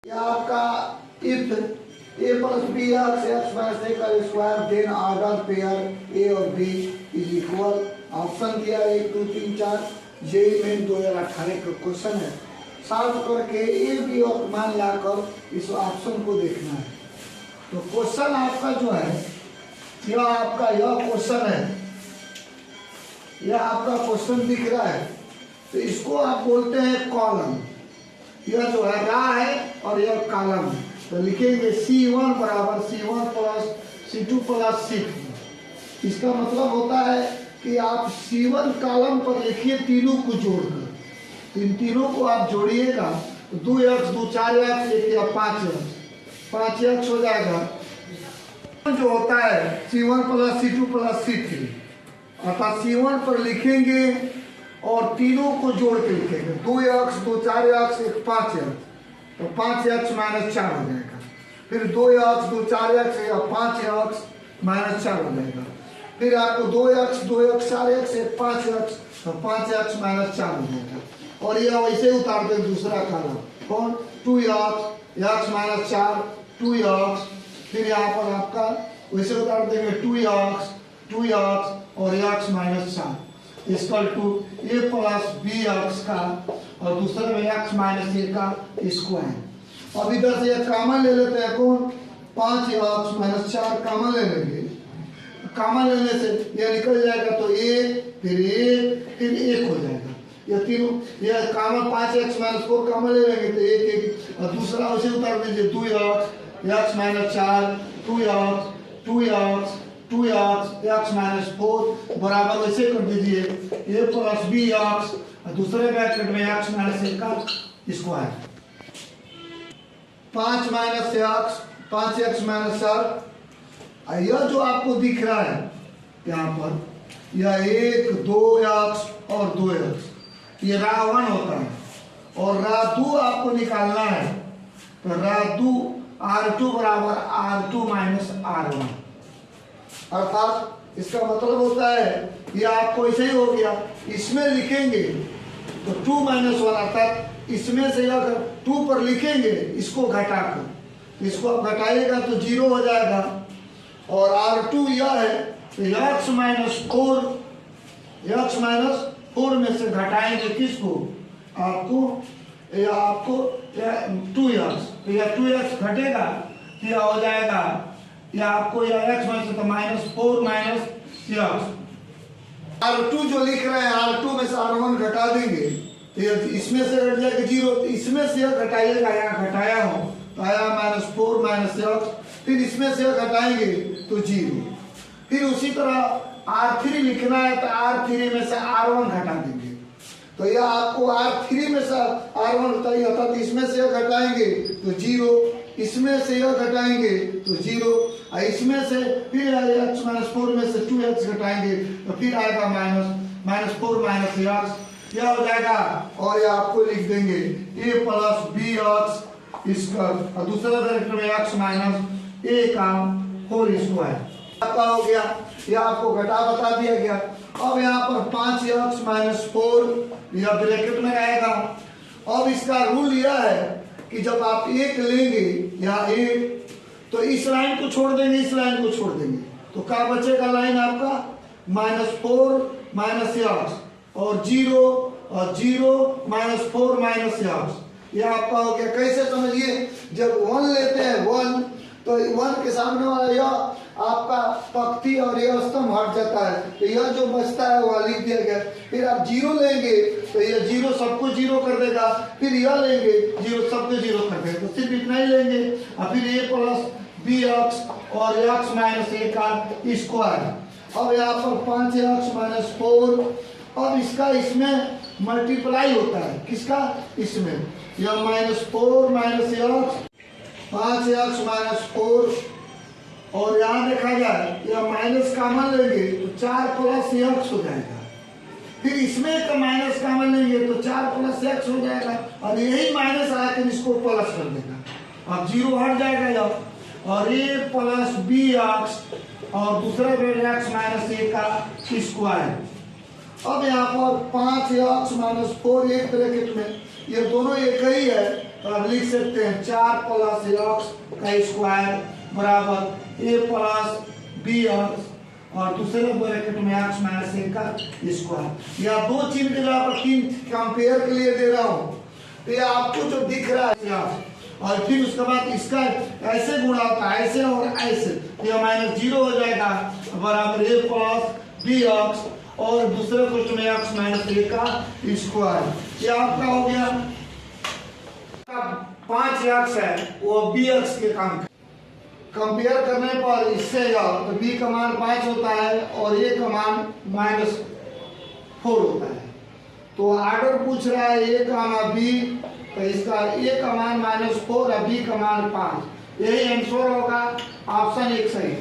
यह आपका if a plus b x minus a का square then order pair a और बी इज इक्वल। ऑप्शन दिया 1 2 3 4। JEE main 2018 का क्वेश्चन है। सॉल्व करके ए बी और मान लाकर इस ऑप्शन को देखना है। तो क्वेश्चन आपका जो है यह आपका यह क्वेश्चन है, यह आपका क्वेश्चन दिख रहा है। तो इसको आप बोलते हैं कॉलम। यह जो है रा है और यह कॉलम है। तो लिखेंगे C1 बराबर C1 plus C2 plus C3। इसका मतलब होता है कि आप C1 कॉलम पर लिखिए तीनों को जोड़कर। इन तीनों को आप जोड़िएगा तो 2x 2 4x 1 या 5x हो जाएगा। जो होता है C1 plus C2 plus C3, अर्थात C1 पर लिखेंगे और तीनों को जोड़ के लिखेंगे। 2x 2 4x 1 5x, तो 5x माइनस 4 हो जाएगा। फिर 2x 2 4x या 5x माइनस 4 हो जाएगा। फिर आपको 2x 4x 1 5x, तो 5x माइनस 4 हो जाएगा। और यह वैसे उतार दें दूसरा कॉलम कौन 2x x माइनस 4 2x। फिर यहाँ पर आपका वैसे उतार देंगे 2x और x minus 4 equal to a plus b x का और दूसरे में x माइनस ए का स्क्वायर। अब इधर से ये कॉमन ले लेते हैं कौन 5x माइनस 4 कॉमन ले लेंगे। कॉमन लेने से ये निकल जाएगा तो फिर 1 हो जाएगा। ये तीनों ये कॉमन 5x माइनस 4 कॉमन ले लेंगे तो 1 और दूसरा उसे उतार दीजिए 2x minus 4 2x x minus 4 बराबर वैसे कर दीजिए a प्लस बी एक्स और दूसरे ब्रैकेट में x माइनस ए का स्क्वायर। 5x minus 4। यह जो आपको दिख रहा है यहाँ पर यह 1 2x और 2x ये रा 1 होता है और रा 2 आपको निकालना है। तो रा 2 R2 बराबर R2 माइनस R1, अर्थात इसका मतलब होता है ये आपको ऐसे ही हो गया। इसमें लिखेंगे तो 2 माइनस 1, अर्थात इसमें से अगर 2 पर लिखेंगे इसको घटाकर, इसको आप घटाइएगा तो 0 हो जाएगा। और R2 यह है तो x माइनस 4 में से घटाएंगे किसको आपको 2x, तो यह 2x घटेगा तो यह हो जाएगा या आपको यह x माइनस तो -4 माइनस x। R2 जो लिख रहे हैं R2 में से R1 घटा देंगे तो इसमें से घट जाएगा 0। तो इसमें से घटाइएगा, यहाँ घटाया हो तो आया -4 माइनस x। फिर इसमें से घटाएंगे तो 0। फिर उसी तरह R3 लिखना है तो R3 में से R1 घटा देंगे तो यह आपको R3 में से R1 बताइए, अर्थात इसमें से घटाएंगे तो 0, इसमें से यह घटाएंगे तो 0, और इसमें से फिर x माइनस 4 में से 2x घटाएंगे तो फिर आएगा -4 माइनस x। यह हो जाएगा और यह आपको लिख देंगे a प्लस बी एक्स इसका और दूसरा ब्रैकेट में x माइनस ए का होल स्क्वायर आपका हो गया। यह आपको घटा बता दिया गया। अब यहाँ पर 5x माइनस 4 यह ब्रैकेट में रहेगा। अब इसका रूल यह है कि जब आप 1 लेंगे यहाँ 1 तो इस लाइन को छोड़ देंगे, इस लाइन को छोड़ देंगे तो क्या बचेगा लाइन आपका -4 माइनस x और 0 -4 माइनस x। यह आपका हो गया। कैसे समझिए, जब 1 लेते हैं 1 तो 1 के सामने वाला यह आपका पंक्ति और यह स्तंभ हट जाता है तो यह जो बचता है वह लिख दिया गया। फिर आप 0 लेंगे तो यह 0 सबको 0 कर देगा। फिर यह लेंगे 0 सबको 0 कर देगा। तो सिर्फ इतना ही लेंगे और फिर a प्लस बी एक्स और x माइनस ए का स्क्वायर। अब यहाँ पर 5x माइनस 4। अब इसका इसमें मल्टीप्लाई होता है, किसका इसमें यह -4 माइनस x 5x माइनस 4 और यहाँ देखा जाए यह माइनस कॉमन लेंगे तो 4 प्लस x हो जाएगा। फिर इसमें का माइनस कॉमन लेंगे तो 4 प्लस x हो जाएगा और यही माइनस आकर इसको प्लस कर देगा। अब 0 हट जाएगा यह और a प्लस बी एक्स और दूसरा x माइनस ए का स्क्वायर। अब यहाँ पर 5x माइनस 4 एक ब्रैकेट में ये दोनों एक ही है तो अब लिख सकते हैं 4 प्लस एक्स का स्क्वायर बराबर ए प्लस बी एक्स और दूसरे ब्रैकेट में एक्स माइनस ए का स्क्वायर। या दो चिन्ह के जगह पर 3 कंपेयर के लिए दे रहा हूं, तो ये आपको जो दिख रहा है यहाँ, और फिर उसके बाद इसका ऐसे गुणा होता है, ऐसे और ऐसे, यह -0 हो जाएगा बराबर ए प्लस बी एक्स और दूसरे पृष्ठ में एक्स माइनस ए का स्क्वायर। ये आपका हो गया 5 एक्स है वो बी एक्स के काम। कंपेयर करने पर इससे जाओ तो b का मान 5 होता है और a का मान -4 होता है। तो ऑर्डर पूछ रहा है a का मान b, तो इसका a का मान -4 और b का मान 5, यही आंसर होगा। ऑप्शन 1 सही।